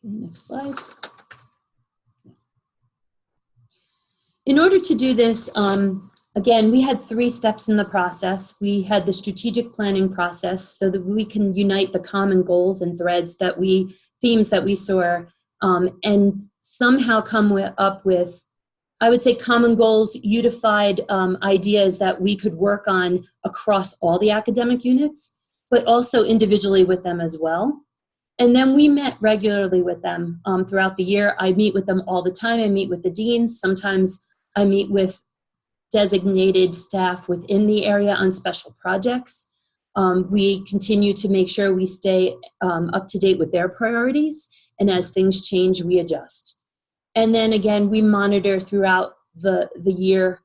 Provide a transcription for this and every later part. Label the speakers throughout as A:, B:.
A: Next slide. In order to do this, again, we had 3 steps in the process. We had the strategic planning process so that we can unite the common goals and threads that themes that we saw, and somehow come up with, I would say, common goals, unified ideas that we could work on across all the academic units, but also individually with them as well. And then we met regularly with them throughout the year. I meet with them all the time. I meet with the deans. Sometimes I meet with designated staff within the area on special projects. We continue to make sure we stay up to date with their priorities, and as things change, we adjust. And then again, we monitor throughout the year.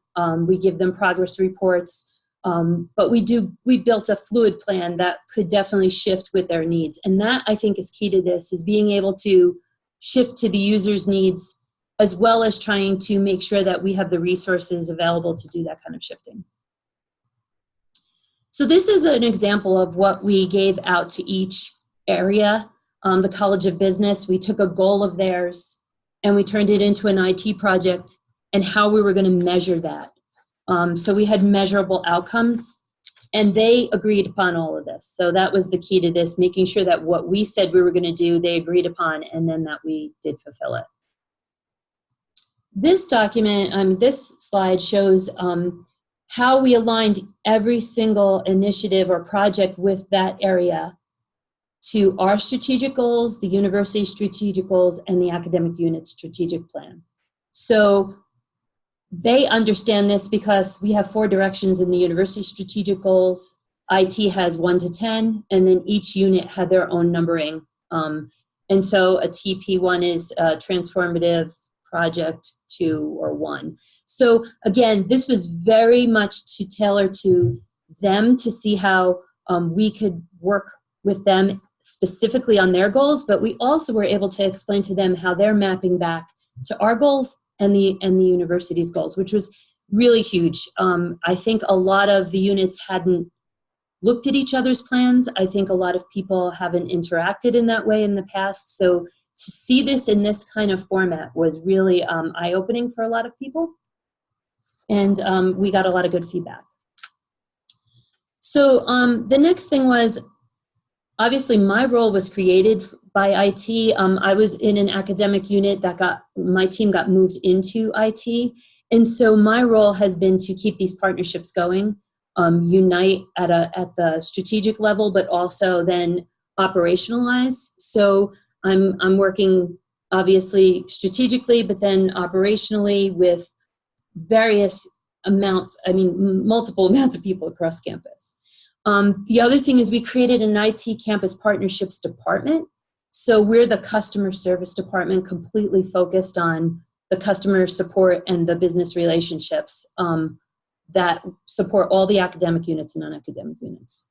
A: We give them progress reports. But we built a fluid plan that could definitely shift with their needs. And that, I think, is key to this, is being able to shift to the user's needs, as well as trying to make sure that we have the resources available to do that kind of shifting. So this is an example of what we gave out to each area. The College of Business, we took a goal of theirs and we turned it into an IT project, and how we were going to measure that. So we had measurable outcomes, and they agreed upon all of this. So that was the key to this, making sure that what we said we were going to do, they agreed upon, and then that we did fulfill it. This document, this slide shows how we aligned every single initiative or project with that area to our strategic goals, the university strategic goals, and the academic unit strategic plan. So they understand this because we have 4 directions in the university strategic goals. IT has 1 to 10, and then each unit had their own numbering. And so a TP1 is a transformative project 2 or 1. So again, this was very much to tailor to them to see how we could work with them specifically on their goals, but we also were able to explain to them how they're mapping back to our goals and the university's goals, which was really huge. I think a lot of the units hadn't looked at each other's plans. I think a lot of people haven't interacted in that way in the past. So to see this in this kind of format was really eye-opening for a lot of people. And we got a lot of good feedback. So the next thing was, obviously my role was created by IT. I was in an academic unit that my team got moved into IT. And so my role has been to keep these partnerships going, unite at the strategic level, but also then operationalize. So I'm working obviously strategically, but then operationally with various amounts, multiple amounts of people across campus. The other thing is we created an IT campus partnerships department. So we're the customer service department, completely focused on the customer support and the business relationships that support all the academic units and non-academic units.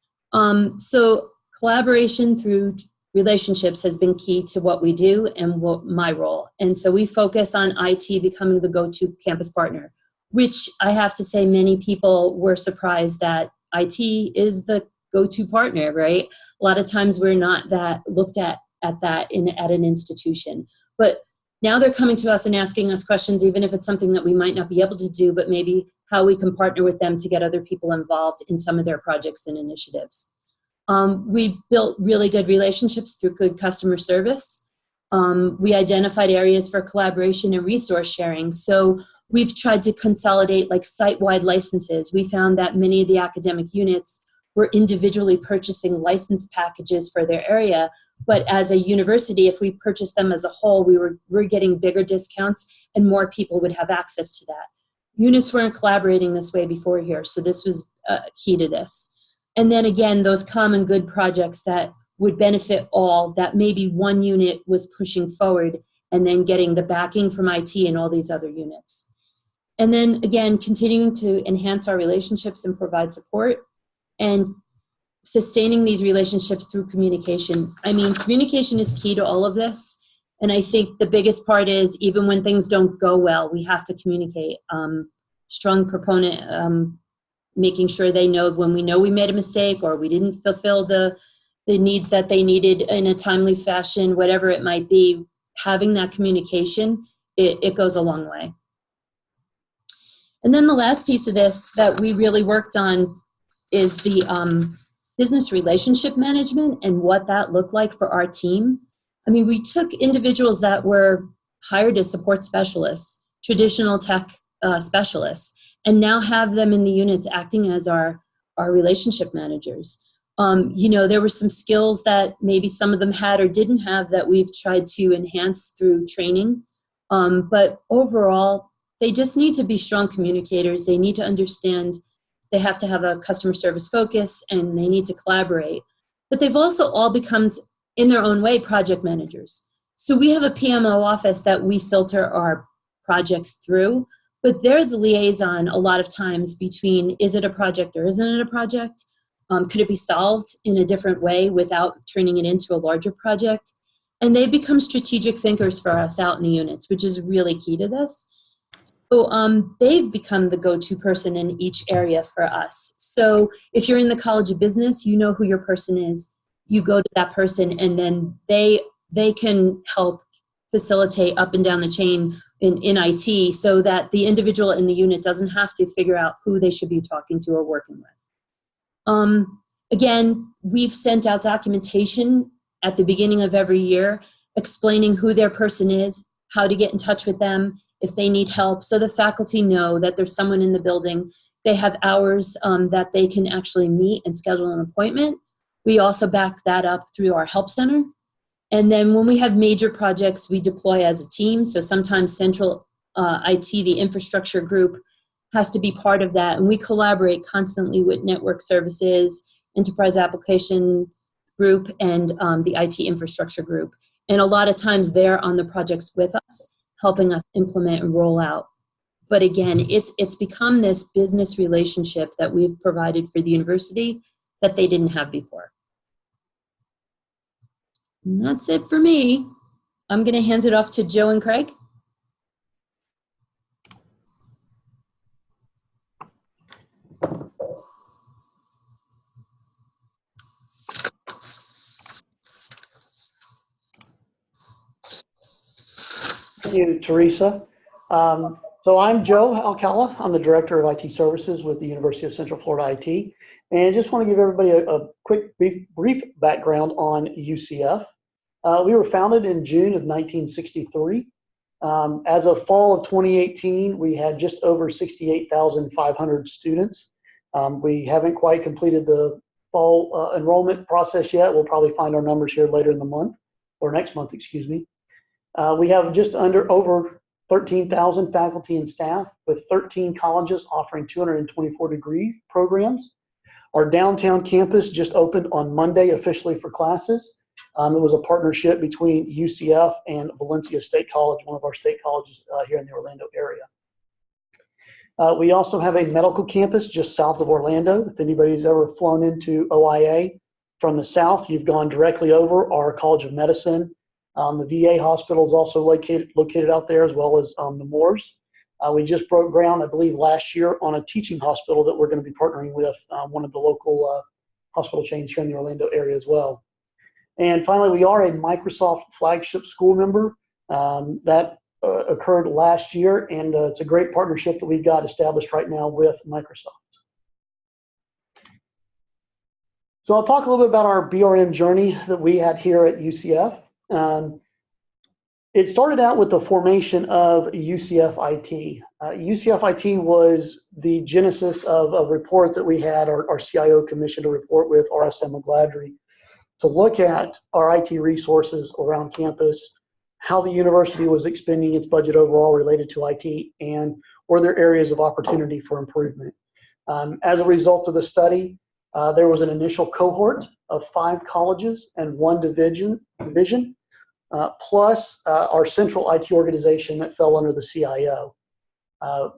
A: So collaboration through relationships has been key to what we do and my role. And so we focus on IT becoming the go-to campus partner, which I have to say many people were surprised that IT is the go-to partner, right? A lot of times we're not that looked at that at an institution. But now they're coming to us and asking us questions, even if it's something that we might not be able to do, but maybe how we can partner with them to get other people involved in some of their projects and initiatives. We built really good relationships through good customer service. We identified areas for collaboration and resource sharing. So we've tried to consolidate like site-wide licenses. We found that many of the academic units were individually purchasing license packages for their area, but as a university, if we purchased them as a whole, we're getting bigger discounts and more people would have access to that. Units weren't collaborating this way before here, so this was key to this. And then again, those common good projects that would benefit all, that maybe one unit was pushing forward and then getting the backing from IT and all these other units. And then again, continuing to enhance our relationships and provide support and sustaining these relationships through communication. Communication is key to all of this. And I think the biggest part is even when things don't go well, we have to communicate. Strong proponent, making sure they know when we know we made a mistake or we didn't fulfill the needs that they needed in a timely fashion, whatever it might be, having that communication, it goes a long way. And then the last piece of this that we really worked on is the business relationship management and what that looked like for our team. I mean, we took individuals that were hired as support specialists, traditional tech specialists, and now have them in the units acting as our relationship managers. You know, there were some skills that maybe some of them had or didn't have that we've tried to enhance through training. But overall, they just need to be strong communicators. They need to understand they have to have a customer service focus, and they need to collaborate. But they've also all become, in their own way, project managers. So we have a PMO office that we filter our projects through, but they're the liaison a lot of times between, is it a project or isn't it a project? Could it be solved in a different way without turning it into a larger project? And they become strategic thinkers for us out in the units, which is really key to this. So they've become the go-to person in each area for us. So if you're in the College of Business, you know who your person is. You go to that person, and then they can help facilitate up and down the chain in IT, so that the individual in the unit doesn't have to figure out who they should be talking to or working with. Again, we've sent out documentation at the beginning of every year explaining who their person is, how to get in touch with them, if they need help, so the faculty know that there's someone in the building. They have hours that they can actually meet and schedule an appointment. We also back that up through our help center. And then when we have major projects, we deploy as a team. So sometimes central IT, the infrastructure group, has to be part of that. And we collaborate constantly with network services, enterprise application group, and the IT infrastructure group. And a lot of times they're on the projects with us, helping us implement and roll out. But again, it's become this business relationship that we've provided for the university that they didn't have before. And that's it for me. I'm going to hand it off to Joe and Craig.
B: Thank you, Teresa. So I'm Joe Alcala. I'm the Director of IT Services with the University of Central Florida IT. And I just want to give everybody a quick, brief background on UCF. We were founded in June of 1963. As of fall of 2018, we had just over 68,500 students. We haven't quite completed the fall enrollment process yet. We'll probably find our numbers here later in the month, or next month, excuse me. We have just over 13,000 faculty and staff, with 13 colleges offering 224 degree programs. Our downtown campus just opened on Monday officially for classes. It was a partnership between UCF and Valencia State College, one of our state colleges here in the Orlando area. We also have a medical campus just south of Orlando. If anybody's ever flown into OIA from the south, you've gone directly over our College of Medicine. The VA hospital is also located out there, as well as the Moores. We just broke ground, I believe, last year on a teaching hospital that we're going to be partnering with one of the local hospital chains here in the Orlando area as well. And finally, we are a Microsoft flagship school member. That occurred last year, and it's a great partnership that we've got established right now with Microsoft. So I'll talk a little bit about our BRM journey that we had here at UCF. It started out with the formation of UCF IT. UCF IT was the genesis of a report that we had our CIO commissioned a report with RSM McGladrey to look at our IT resources around campus, how the university was expending its budget overall related to IT, and were there areas of opportunity for improvement. As a result of the study, there was an initial cohort of 5 colleges and 1 division, plus our central IT organization that fell under the CIO.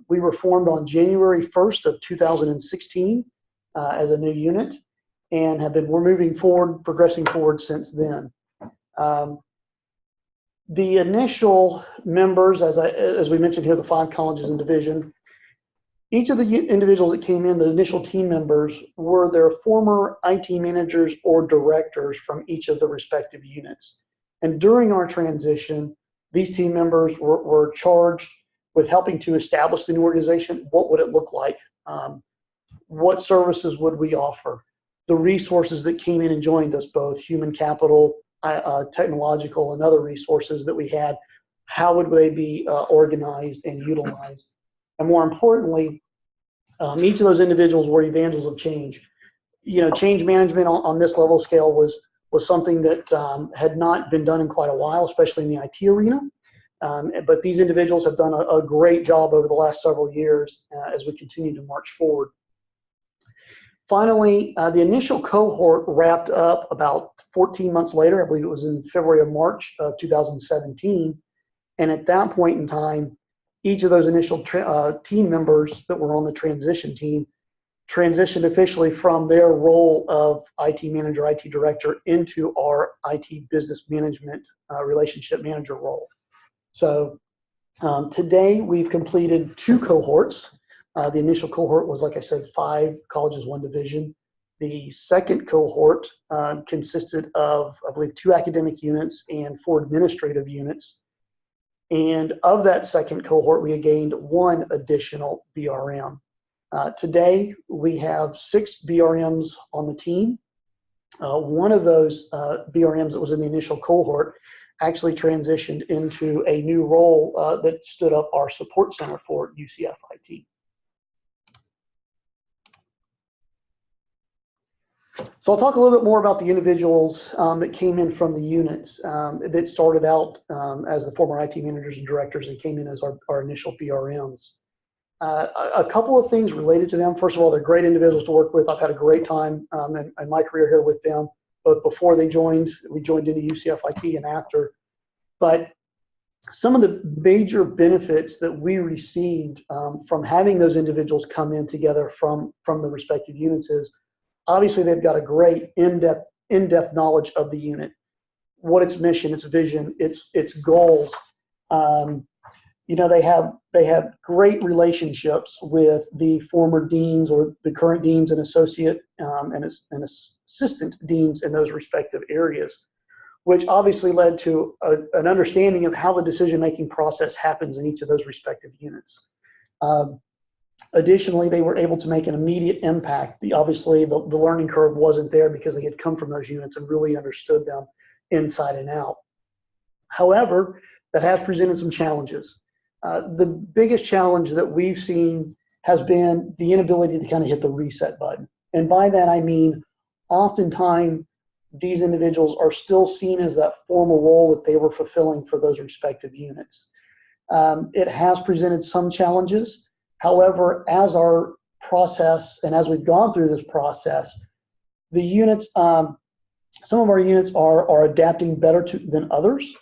B: We were formed on January 1st of 2016 as a new unit, and we're moving forward, progressing forward since then. The initial members, as we mentioned here, the 5 colleges and division, each of the individuals that came in, the initial team members, were their former IT managers or directors from each of the respective units. And during our transition, these team members were charged with helping to establish the new organization. What would it look like? What services would we offer? The resources that came in and joined us, both human capital, technological, and other resources that we had, how would they be organized and utilized? And more importantly, each of those individuals were evangels of change. Change management on this level scale was something that had not been done in quite a while, especially in the IT arena. But these individuals have done a great job over the last several years as we continue to march forward. Finally, the initial cohort wrapped up about 14 months later. I believe it was in February or March of 2017. And at that point in time, each of those initial team members that were on the transition team transitioned officially from their role of IT manager, IT director into our IT business management relationship manager role. So today we've completed 2 cohorts. The initial cohort was, like I said, 5 colleges, 1 division. The second cohort consisted of, I believe, 2 academic units and 4 administrative units. And of that second cohort, we gained 1 additional BRM. Today, we have 6 BRMs on the team. One of those BRMs that was in the initial cohort actually transitioned into a new role that stood up our support center for UCF IT. So I'll talk a little bit more about the individuals that came in from the units that started out as the former IT managers and directors and came in as our initial BRMs. A couple of things related to them. First of all, they're great individuals to work with. I've had a great time in my career here with them, both before we joined into UCF IT and after. But some of the major benefits that we received from having those individuals come in together from the respective units is, obviously, they've got a great in-depth knowledge of the unit, what its mission, its vision, its goals. They have great relationships with the former deans or the current deans and associate and assistant deans in those respective areas, which obviously led to an understanding of how the decision-making process happens in each of those respective units. Additionally, they were able to make an immediate impact. Obviously, the learning curve wasn't there because they had come from those units and really understood them inside and out. However, that has presented some challenges. The biggest challenge that we've seen has been the inability to kind of hit the reset button. And by that, I mean, oftentimes, these individuals are still seen as that formal role that they were fulfilling for those respective units. It has presented some challenges. However, as our process and as we've gone through this process, the units, some of our units are adapting better than others.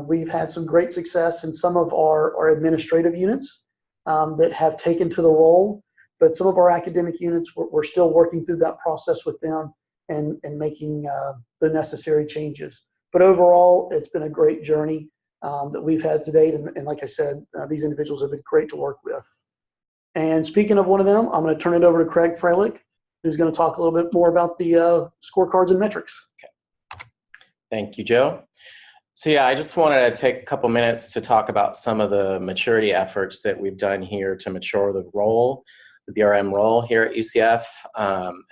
B: We've had some great success in some of our administrative units that have taken to the role, but some of our academic units, we're still working through that process with them and making the necessary changes. But overall, it's been a great journey that we've had to date. And like I said, these individuals have been great to work with. And speaking of one of them, I'm going to turn it over to Craig Freilich, who's going to talk a little bit more about the scorecards and metrics.
C: Okay. Thank you, Joe. So yeah, I just wanted to take a couple minutes to talk about some of the maturity efforts that we've done here to mature the role, the BRM role here at UCF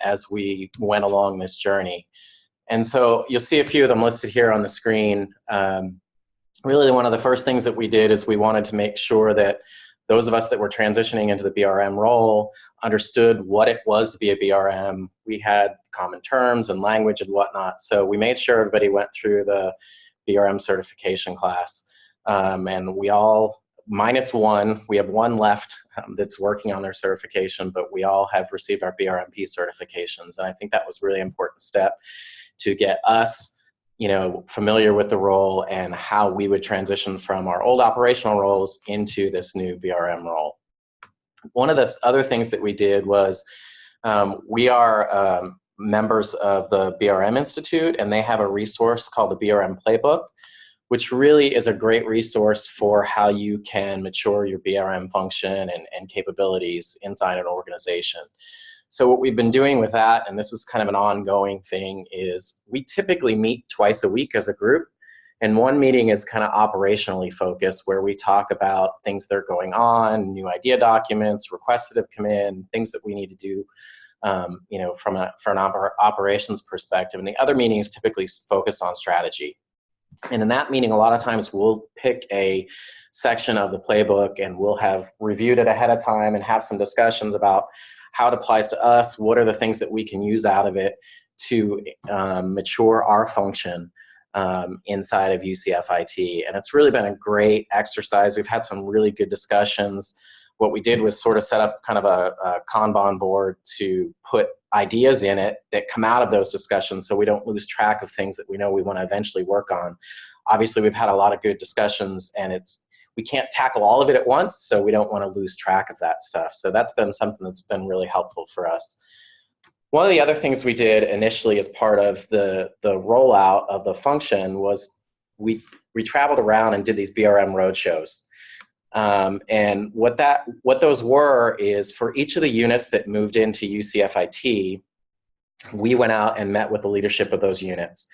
C: as we went along this journey. And so you'll see a few of them listed here on the screen. Really, one of the first things that we did is we wanted to make sure that those of us that were transitioning into the BRM role understood what it was to be a BRM. We had common terms and language and whatnot. So we made sure everybody went through the BRM certification class. And we all, -1, we have 1 left that's working on their certification, but we all have received our BRMP certifications. And I think that was a really important step to get us familiar with the role and how we would transition from our old operational roles into this new BRM role. One of the other things that we did was we are members of the BRM Institute, and they have a resource called the BRM Playbook, which really is a great resource for how you can mature your BRM function and capabilities inside an organization. So what we've been doing with that, and this is kind of an ongoing thing, is we typically meet twice a week as a group, And one meeting is kind of operationally focused, where we talk about things that are going on, new idea documents, requests that have come in, things that we need to do, from an operations perspective. And the other meeting is typically focused on strategy. And in that meeting, a lot of times we'll pick a section of the playbook and we'll have reviewed it ahead of time and have some discussions about how it applies to us, what are the things that we can use out of it to mature our function inside of UCF IT. And it's really been a great exercise. We've had some really good discussions. What we did was sort of set up kind of a Kanban board to put ideas in it that come out of those discussions, so we don't lose track of things that we know we want to eventually work on. Obviously, we've had a lot of good discussions, and we can't tackle all of it at once, so we don't want to lose track of that stuff. So that's been something that's been really helpful for us. One of the other things we did initially as part of the rollout of the function was we traveled around and did these BRM roadshows. And what those were is, for each of the units that moved into UCF IT, we went out and met with the leadership of those units.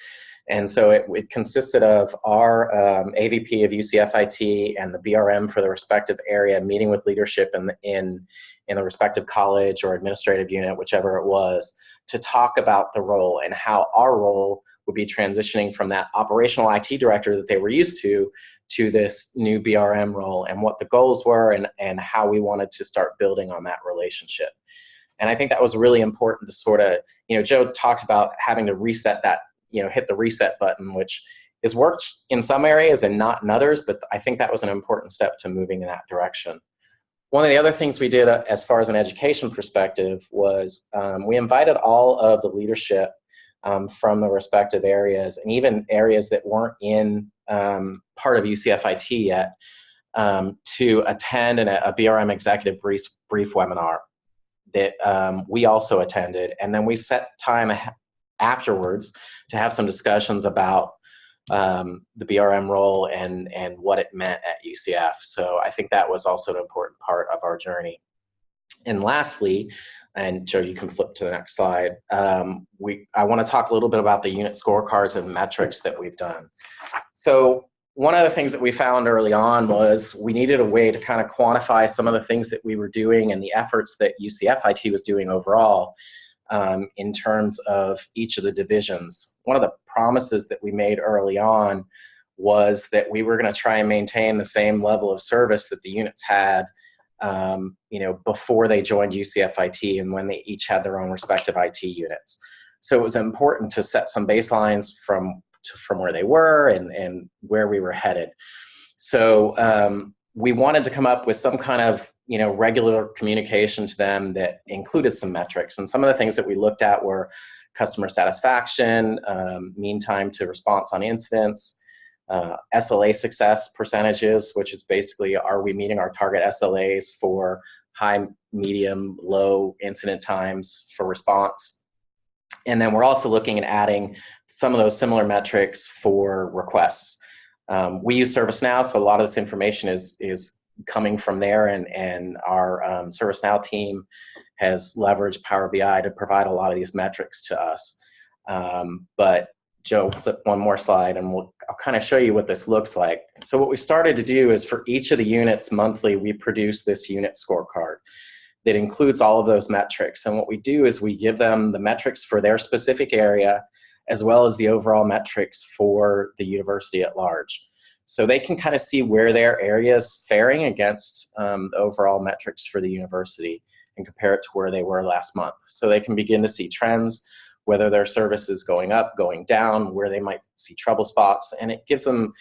C: And so it consisted of our AVP of UCF IT and the BRM for the respective area meeting with leadership in the respective college or administrative unit, whichever it was, to talk about the role and how our role would be transitioning from that operational IT director that they were used to this new BRM role, and what the goals were, and how we wanted to start building on that relationship. And I think that was really important to sort of, Joe talked about having to reset that, hit the reset button, which has worked in some areas and not in others, but I think that was an important step to moving in that direction. One of the other things we did as far as an education perspective was we invited all of the leadership from the respective areas, and even areas that weren't in part of UCF IT yet, to attend a BRM executive brief webinar that we also attended. And then we set time afterwards to have some discussions about the BRM role and what it meant at UCF. So I think that was also an important part of our journey. And lastly, and Joe, you can flip to the next slide. I want to talk a little bit about the unit scorecards and metrics that we've done. So one of the things that we found early on was we needed a way to kind of quantify some of the things that we were doing and the efforts that UCF IT was doing overall in terms of each of the divisions. One of the promises that we made early on was that we were going to try and maintain the same level of service that the units had before they joined UCF IT and when they each had their own respective IT units. So it was important to set some baselines from where they were and where we were headed. So we wanted to come up with some kind of regular communication to them that included some metrics. And some of the things that we looked at were customer satisfaction, mean time to response on incidents, SLA success percentages, which is basically, are we meeting our target SLAs for high, medium, low incident times for response? And then we're also looking at adding some of those similar metrics for requests. We use ServiceNow, so a lot of this information is coming from there, and our ServiceNow team has leveraged Power BI to provide a lot of these metrics to us. But Joe, flip one more slide and I'll kind of show you what this looks like. So what we started to do is, for each of the units monthly, we produce this unit scorecard that includes all of those metrics. And what we do is we give them the metrics for their specific area, as well as the overall metrics for the university at large. So they can kind of see where their area is faring against the overall metrics for the university and compare it to where they were last month. So they can begin to see trends, whether their service is going up, going down, where they might see trouble spots. And it gives them,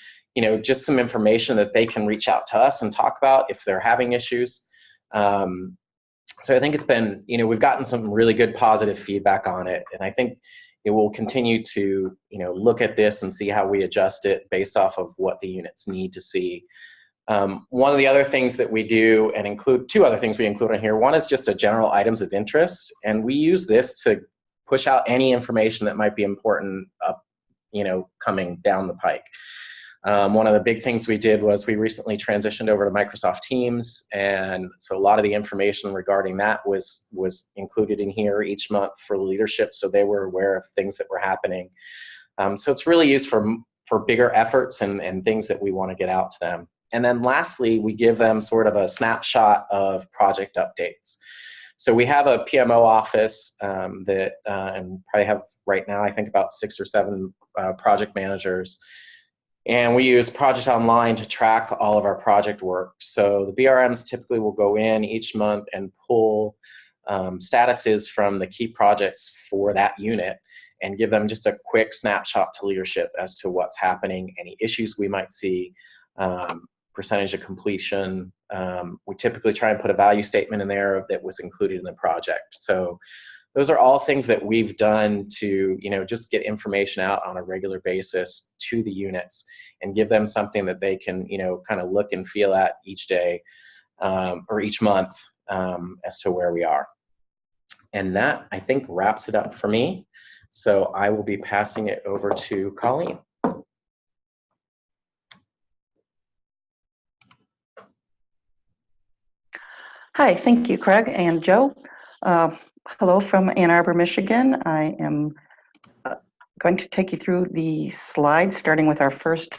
C: just some information that they can reach out to us and talk about if they're having issues. So I think it's been, we've gotten some really good positive feedback on it. And I think it will continue to, look at this and see how we adjust it based off of what the units need to see. One of the other things that we do, and include two other things we include on here. One is just a general items of interest. And we use this to push out any information that might be important coming down the pike. One of the big things we did was we recently transitioned over to Microsoft Teams, and so a lot of the information regarding that was included in here each month for leadership, so they were aware of things that were happening. So it's really used for for bigger efforts and things that we want to get out to them. And then lastly, we give them sort of a snapshot of project updates. So we have a PMO office that and probably have right now, I think about 6 or 7 project managers. And we use Project Online to track all of our project work. So the BRMs typically will go in each month and pull statuses from the key projects for that unit and give them just a quick snapshot to leadership as to what's happening, any issues we might see, percentage of completion. We typically try and put a value statement in there that was included in the project. So those are all things that we've done to, just get information out on a regular basis to the units and give them something that they can, kind of look and feel at each day or each month as to where we are. And that, I think, wraps it up for me. So I will be passing it over to Colleen.
D: Hi, thank you, Craig and Joe. Hello from Ann Arbor, Michigan. I am going to take you through the slides, starting with our first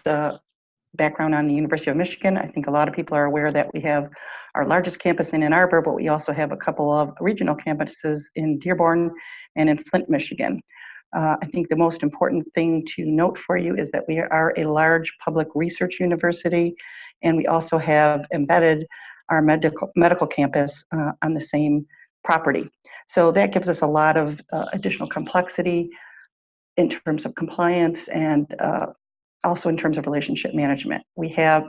D: background on the University of Michigan. I think a lot of people are aware that we have our largest campus in Ann Arbor, but we also have a couple of regional campuses in Dearborn and in Flint, Michigan. I think the most important thing to note for you is that we are a large public research university, and we also have embedded our medical campus on the same property. So that gives us a lot of additional complexity in terms of compliance and also in terms of relationship management. We have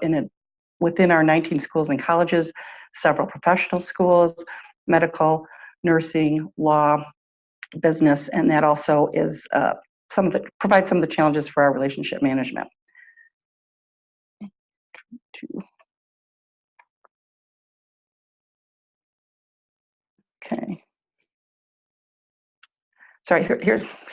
D: within our 19 schools and colleges, several professional schools, medical, nursing, law, business, and that also is provides some of the challenges for our relationship management. Okay. Sorry,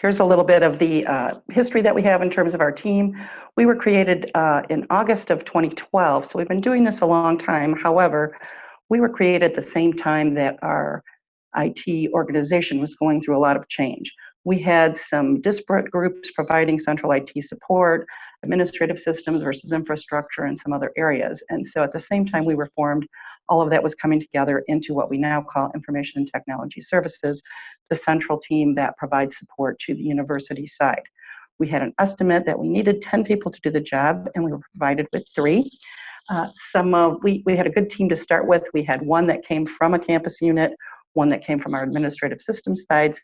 D: here's a little bit of the history that we have in terms of our team. We were created in August of 2012, so we've been doing this a long time. However, we were created at the same time that our IT organization was going through a lot of change. We had some disparate groups providing central IT support, administrative systems versus infrastructure, and some other areas. And so at the same time we were formed, all of that was coming together into what we now call Information and Technology Services, the central team that provides support to the university side. We had an estimate that we needed 10 people to do the job, and we were provided with 3. We had a good team to start with. We had one that came from a campus unit, one that came from our administrative systems sides,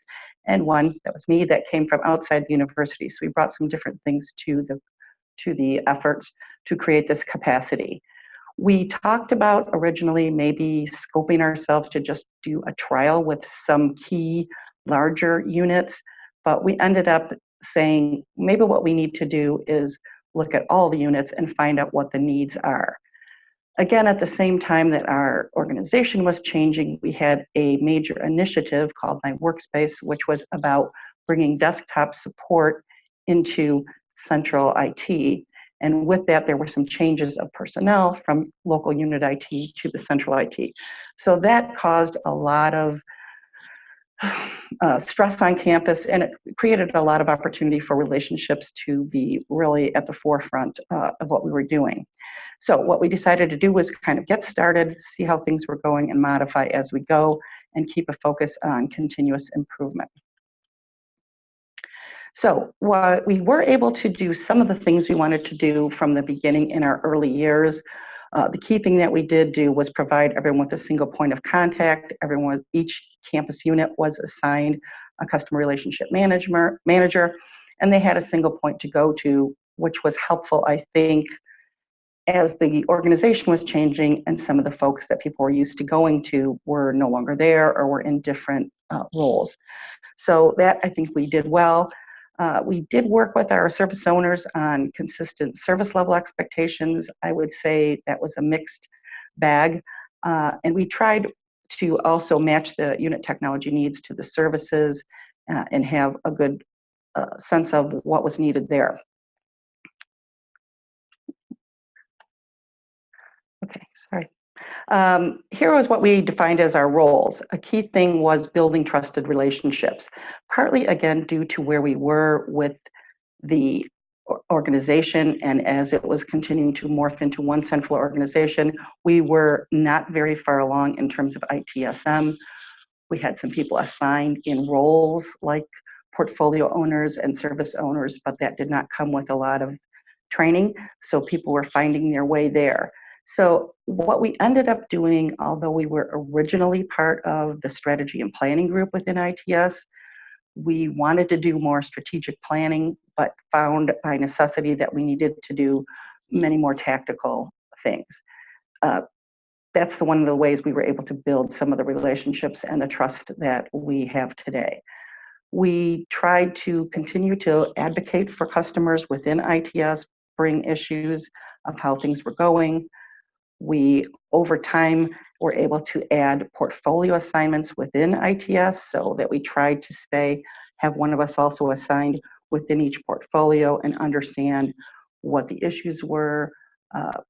D: and one that was me that came from outside the university. So we brought some different things to the efforts to create this capacity. We talked about originally maybe scoping ourselves to just do a trial with some key larger units, but we ended up saying maybe what we need to do is look at all the units and find out what the needs are. Again, at the same time that our organization was changing, we had a major initiative called My Workspace, which was about bringing desktop support into central IT. And with that, there were some changes of personnel from local unit IT to the central IT. So that caused a lot of stress on campus, and it created a lot of opportunity for relationships to be really at the forefront of what we were doing. So what we decided to do was kind of get started, see how things were going, and modify as we go, and keep a focus on continuous improvement. So while we were able to do some of the things we wanted to do from the beginning in our early years, the key thing that we did do was provide everyone with a single point of contact. Each campus unit was assigned a customer relationship manager, and they had a single point to go to, which was helpful, I think, as the organization was changing and some of the folks that people were used to going to were no longer there or were in different roles. So that, I think, we did well. We did work with our service owners on consistent service level expectations. I would say that was a mixed bag. And we tried to also match the unit technology needs to the services and have a good sense of what was needed there. Okay, sorry. Here was what we defined as our roles. A key thing was building trusted relationships, partly again due to where we were with the organization, and as it was continuing to morph into one central organization, we were not very far along in terms of ITSM. We had some people assigned in roles like portfolio owners and service owners, but that did not come with a lot of training, so people were finding their way there. So what we ended up doing, although we were originally part of the strategy and planning group within ITS, we wanted to do more strategic planning, but found by necessity that we needed to do many more tactical things. That's one of the ways we were able to build some of the relationships and the trust that we have today. We tried to continue to advocate for customers within ITS, bring issues of how things were going. We, over time, were able to add portfolio assignments within ITS so that we tried to have one of us also assigned within each portfolio and understand what the issues were,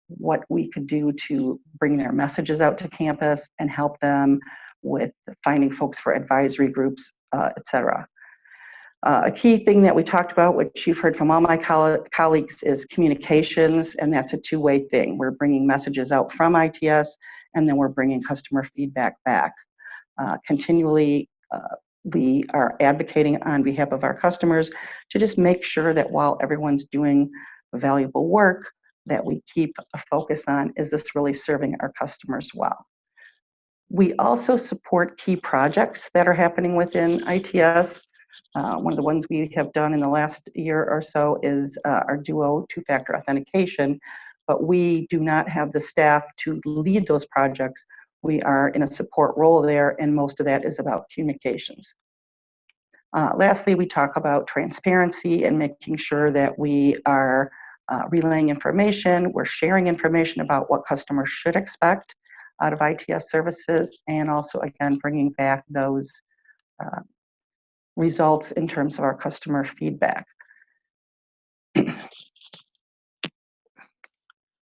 D: what we could do to bring their messages out to campus and help them with finding folks for advisory groups, etc. A key thing that we talked about, which you've heard from all my colleagues, is communications, and that's a two-way thing. We're bringing messages out from ITS, and then we're bringing customer feedback back. Continually, we are advocating on behalf of our customers to just make sure that while everyone's doing valuable work, that we keep a focus on, is this really serving our customers well? We also support key projects that are happening within ITS. One of the ones we have done in the last year or so is our Duo two-factor authentication, but we do not have the staff to lead those projects. We are in a support role there, and most of that is about communications. Lastly, we talk about transparency and making sure that we are relaying information, we're sharing information about what customers should expect out of ITS services, and also, again, bringing back those results in terms of our customer feedback.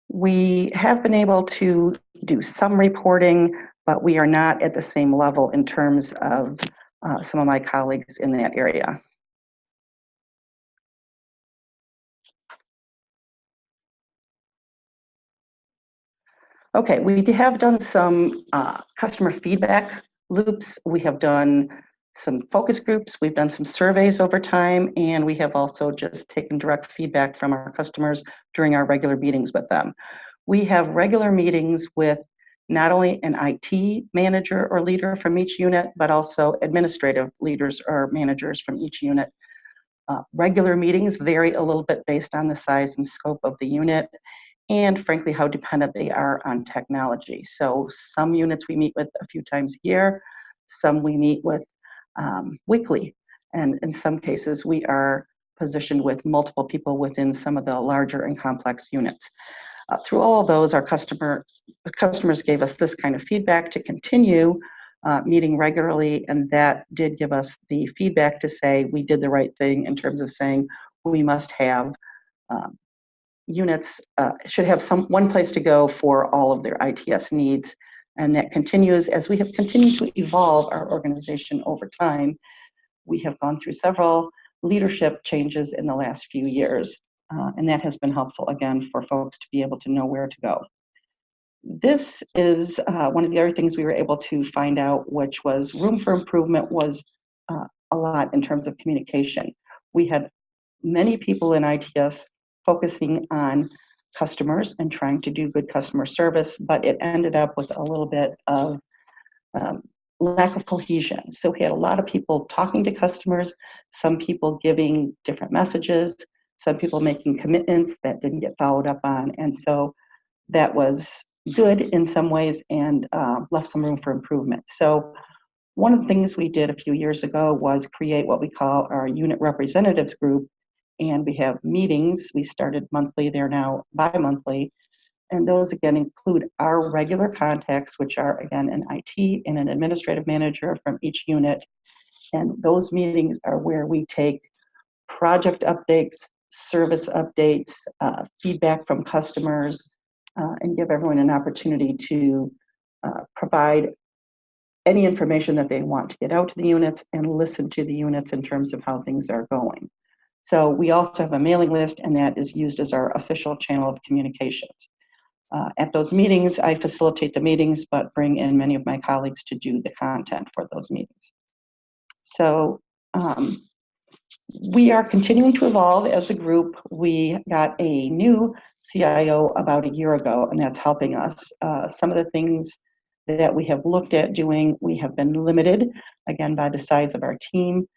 D: We have been able to do some reporting, but we are not at the same level in terms of some of my colleagues in that area. Okay, we have done some customer feedback loops. We have done some focus groups. We've done some surveys over time, and we have also just taken direct feedback from our customers during our regular meetings with them. We have regular meetings with not only an IT manager or leader from each unit, but also administrative leaders or managers from each unit. Regular meetings vary a little bit based on the size and scope of the unit, and frankly, how dependent they are on technology. So some units we meet with a few times a year, some we meet with weekly, and in some cases we are positioned with multiple people within some of the larger and complex units. Through all of those, our customers gave us this kind of feedback to continue meeting regularly, and that did give us the feedback to say we did the right thing in terms of saying we must have units should have one place to go for all of their ITS needs. And that continues as we have continued to evolve our organization over time. We have gone through several leadership changes in the last few years, and that has been helpful, again, for folks to be able to know where to go. This is one of the other things we were able to find out, which was room for improvement was a lot in terms of communication. We had many people in ITS focusing on customers and trying to do good customer service, but it ended up with a little bit of lack of cohesion. So we had a lot of people talking to customers, some people giving different messages, some people making commitments that didn't get followed up on. And so that was good in some ways and left some room for improvement. So one of the things we did a few years ago was create what we call our unit representatives group. And we have meetings. We started monthly, they're now bi-monthly. And those again include our regular contacts, which are again an IT and an administrative manager from each unit. And those meetings are where we take project updates, service updates, feedback from customers, and give everyone an opportunity to provide any information that they want to get out to the units and listen to the units in terms of how things are going. So we also have a mailing list, and that is used as our official channel of communications. At those meetings, I facilitate the meetings, but bring in many of my colleagues to do the content for those meetings. So we are continuing to evolve as a group. We got a new CIO about a year ago, and that's helping us. Some of the things that we have looked at doing, we have been limited, again, by the size of our team,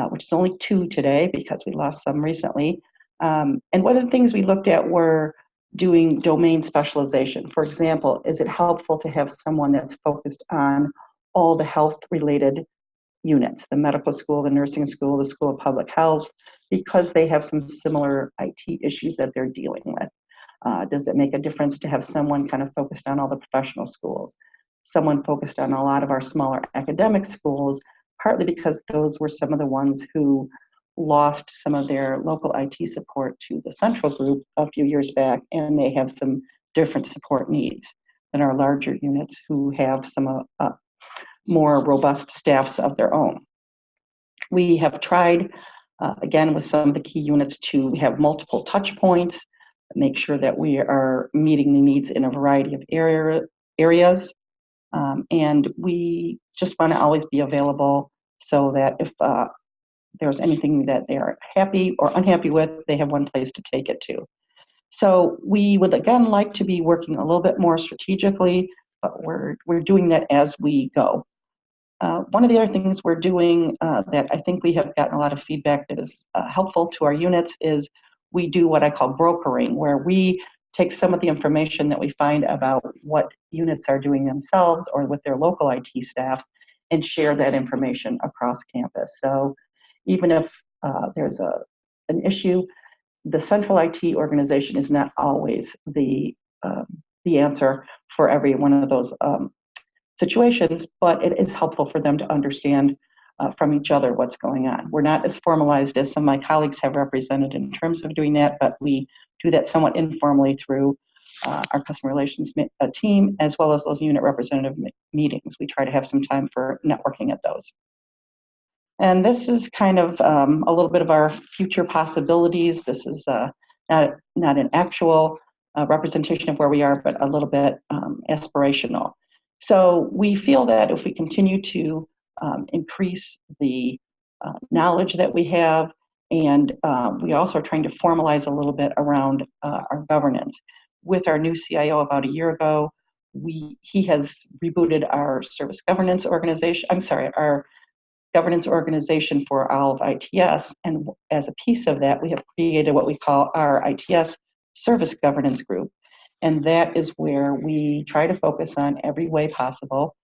D: which is only 2 today because we lost some recently. And one of the things we looked at were doing domain specialization. For example, is it helpful to have someone that's focused on all the health-related units, the medical school, the nursing school, the school of public health, because they have some similar IT issues that they're dealing with? Does it make a difference to have someone kind of focused on all the professional schools, someone focused on a lot of our smaller academic schools, partly because those were some of the ones who lost some of their local IT support to the central group a few years back, and they have some different support needs than our larger units who have some more robust staffs of their own. We have tried, again, with some of the key units to have multiple touch points, make sure that we are meeting the needs in a variety of areas. And we just want to always be available so that if there's anything that they are happy or unhappy with, they have one place to take it to. So we would, again, like to be working a little bit more strategically, but we're doing that as we go. One of the other things we're doing that I think we have gotten a lot of feedback that is helpful to our units is we do what I call brokering, where we take some of the information that we find about what units are doing themselves or with their local IT staffs and share that information across campus. So even if there's an issue, the central IT organization is not always the answer for every one of those situations, but it is helpful for them to understand from each other what's going on. We're not as formalized as some of my colleagues have represented in terms of doing that, but we do that somewhat informally through our customer relations team, as well as those unit representative meetings. We try to have some time for networking at those. And this is kind of a little bit of our future possibilities. This is not an actual representation of where we are, but a little bit aspirational. So we feel that if we continue to increase the knowledge that we have, and we also are trying to formalize a little bit around our governance. With our new CIO about a year ago, he has rebooted our service governance organization, our governance organization for all of ITS, and as a piece of that, we have created what we call our ITS Service Governance Group. And that is where we try to focus on every way possible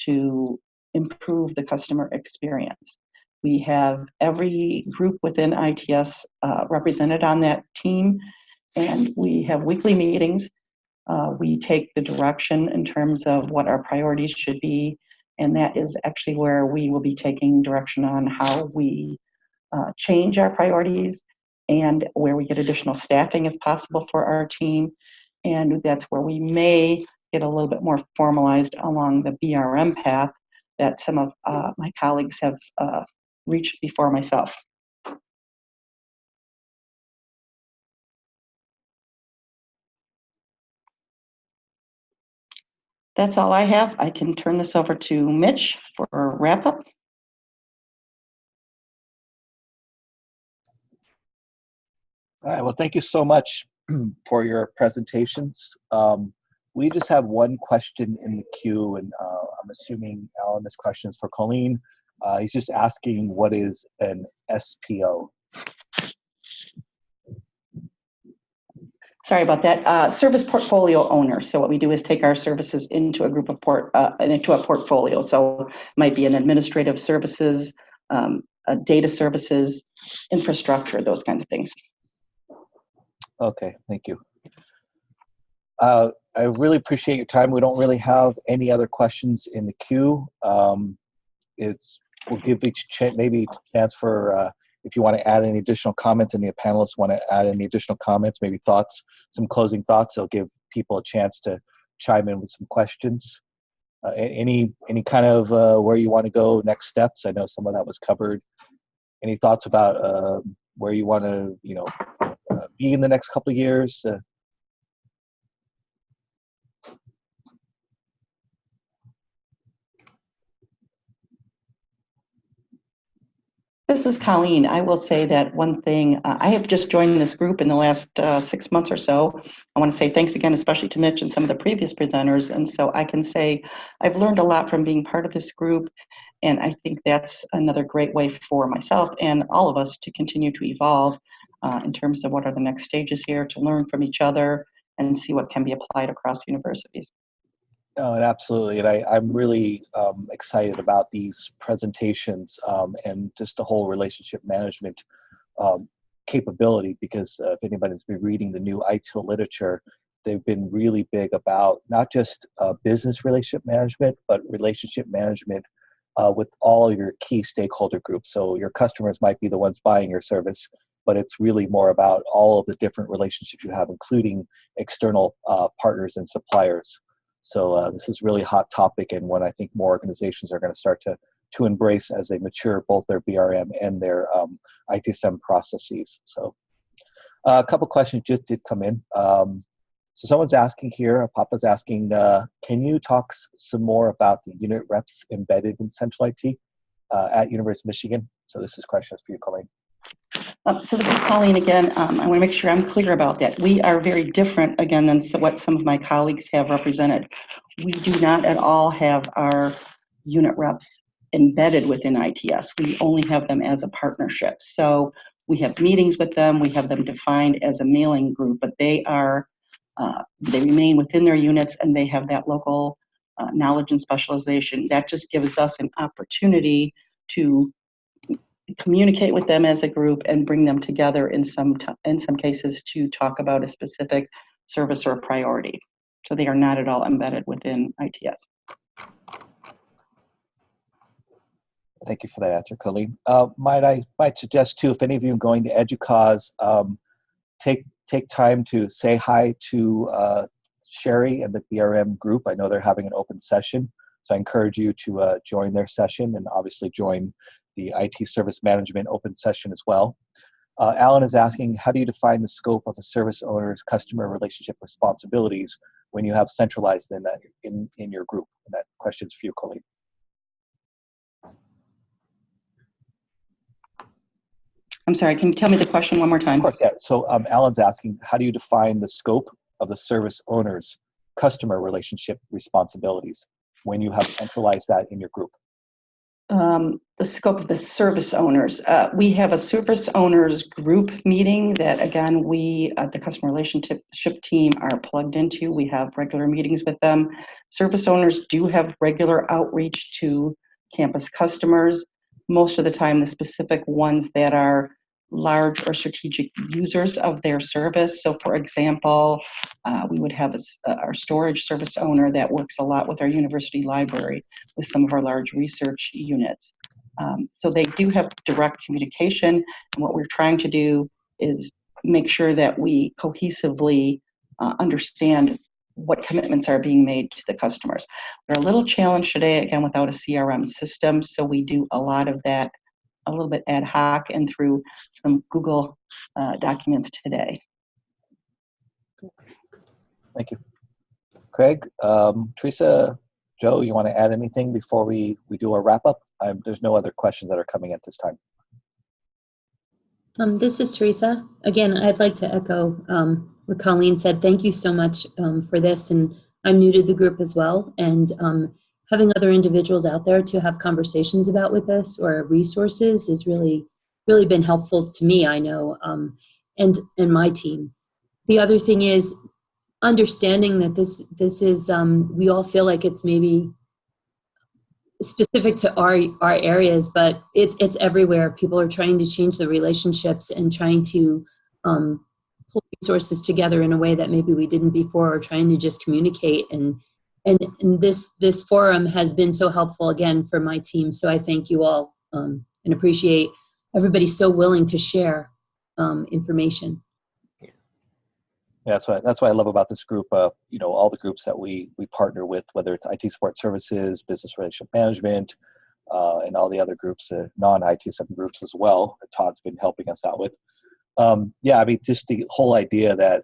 D: to improve the customer experience. We have every group within ITS represented on that team, and we have weekly meetings. We take the direction in terms of what our priorities should be, and that is actually where we will be taking direction on how we change our priorities and where we get additional staffing if possible for our team. And that's where we may get a little bit more formalized along the BRM path that some of my colleagues have reached before myself. That's all I have. I can turn this over to Mitch for a wrap up.
E: All right, well, thank you so much for your presentations. We just have one question in the queue, and I'm assuming, Alan, this question is for Colleen. He's just asking, what is an SPO?
D: Sorry about that. Service portfolio owner. So what we do is take our services into a group of into a portfolio. So it might be an administrative services, data services, infrastructure, those kinds of things.
E: Okay, thank you. I really appreciate your time. We don't really have any other questions in the queue. We'll give each maybe chance for if you want to add any additional comments, and the panelists want to add any additional comments, maybe thoughts, some closing thoughts. It'll give people a chance to chime in with some questions. Any kind of where you want to go, next steps? I know some of that was covered. Any thoughts about where you want to, be in the next couple of years?
D: This is Colleen. I will say that one thing, I have just joined this group in the last 6 months or so. I want to say thanks again, especially to Mitch and some of the previous presenters. And so I can say I've learned a lot from being part of this group. And I think that's another great way for myself and all of us to continue to evolve in terms of what are the next stages here, to learn from each other and see what can be applied across universities.
E: No, and absolutely. And I'm really excited about these presentations and just the whole relationship management capability, because if anybody's been reading the new ITIL literature, they've been really big about not just business relationship management, but relationship management with all your key stakeholder groups. So your customers might be the ones buying your service, but it's really more about all of the different relationships you have, including external partners and suppliers. So this is really a hot topic, and one I think more organizations are going to start to embrace as they mature both their BRM and their ITSM processes. So a couple questions just did come in. So someone's asking here, Papa's asking, can you talk some more about the unit reps embedded in Central IT at University of Michigan? So this is questions for you, Colleen.
D: So this is Colleen again. I want to make sure I'm clear about that. We are very different, again, than what some of my colleagues have represented. We do not at all have our unit reps embedded within ITS. We only have them as a partnership. So we have meetings with them. We have them defined as a mailing group, but they remain within their units, and they have that local knowledge and specialization. That just gives us an opportunity to communicate with them as a group and bring them together in some cases to talk about a specific service or priority. So they are not at all embedded within ITS.
E: Thank you for that answer, Colleen. Might suggest too, if any of you are going to EDUCAUSE, take time to say hi to Sherry and the BRM group. I know they're having an open session, so I encourage you to join their session, and obviously join the IT service management open session as well. Alan is asking, how do you define the scope of a service owner's customer relationship responsibilities when you have centralized in your group? And that question's for you, Colleen.
D: I'm sorry, can you tell me the question one more time?
E: Of course, yeah. So Alan's asking, how do you define the scope of the service owner's customer relationship responsibilities when you have centralized that in your group?
D: The scope of the service owners. We have a service owners group meeting that, again, we at the customer relationship team are plugged into. We have regular meetings with them. Service owners do have regular outreach to campus customers. Most of the time, the specific ones that are large or strategic users of their service. So for example, we would have our storage service owner that works a lot with our university library with some of our large research units. So they do have direct communication, and what we're trying to do is make sure that we cohesively understand what commitments are being made to the customers. We're a little challenged today, again, without a CRM system, so we do a lot of that a little bit ad hoc and through some Google documents today.
E: Thank you. Craig, Teresa, Joe, you want to add anything before we do a wrap up? There's no other questions that are coming at this time.
A: This is Teresa. Again, I'd like to echo what Colleen said. Thank you so much for this. And I'm new to the group as well. And having other individuals out there to have conversations about with us or resources has really been helpful to me, I know, and my team. The other thing is understanding that this is, we all feel like it's maybe specific to our areas, but it's everywhere. People are trying to change the relationships and trying to pull resources together in a way that maybe we didn't before, or trying to just communicate. And this forum has been so helpful again for my team. So I thank you all and appreciate everybody so willing to share information.
E: Yeah, that's what I love about this group. All the groups that we partner with, whether it's IT support services, business relationship management, and all the other groups, non-ITSM groups as well, that Todd's been helping us out with. Yeah, I mean, just the whole idea that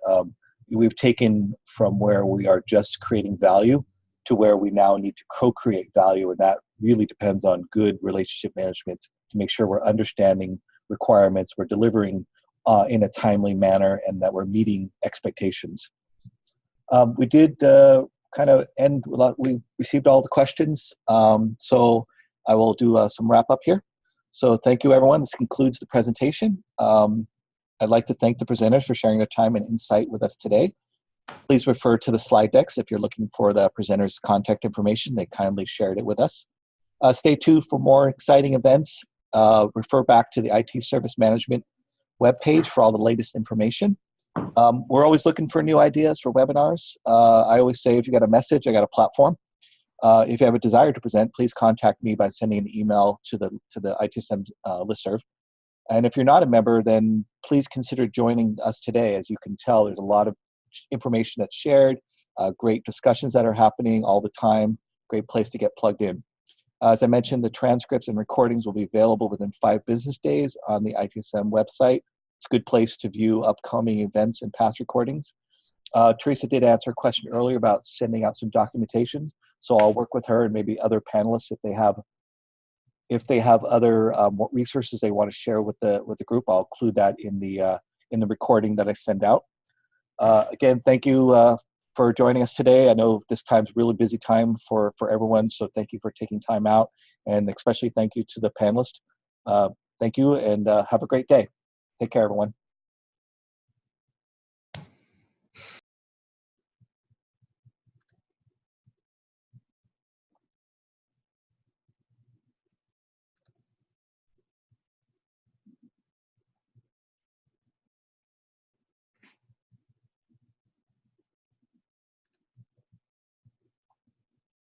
E: we've taken from where we are just creating value to where we now need to co-create value, and that really depends on good relationship management to make sure we're understanding requirements, we're delivering in a timely manner, and that we're meeting expectations. We did kind of end, we received all the questions, so I will do some wrap up here. So thank you, everyone. This concludes the presentation. I'd like to thank the presenters for sharing their time and insight with us today. Please refer to the slide decks if you're looking for the presenters' contact information. They kindly shared it with us. Stay tuned for more exciting events. Refer back to the IT Service Management webpage for all the latest information. We're always looking for new ideas for webinars. I always say, if you got a message, I got a platform. If you have a desire to present, please contact me by sending an email to the ITSM listserv. And if you're not a member, then please consider joining us today. As you can tell, there's a lot of information that's shared, great discussions that are happening all the time, great place to get plugged in. As I mentioned, the transcripts and recordings will be available within 5 business days on the ITSM website. It's a good place to view upcoming events and past recordings. Teresa did answer a question earlier about sending out some documentation, so I'll work with her and maybe other panelists if they have other resources they want to share with the group. I'll include that in the recording that I send out. Again, thank you for joining us today. I know this time's a really busy time for everyone, so thank you for taking time out, and especially thank you to the panelists. Thank you, and have a great day. Take care, everyone.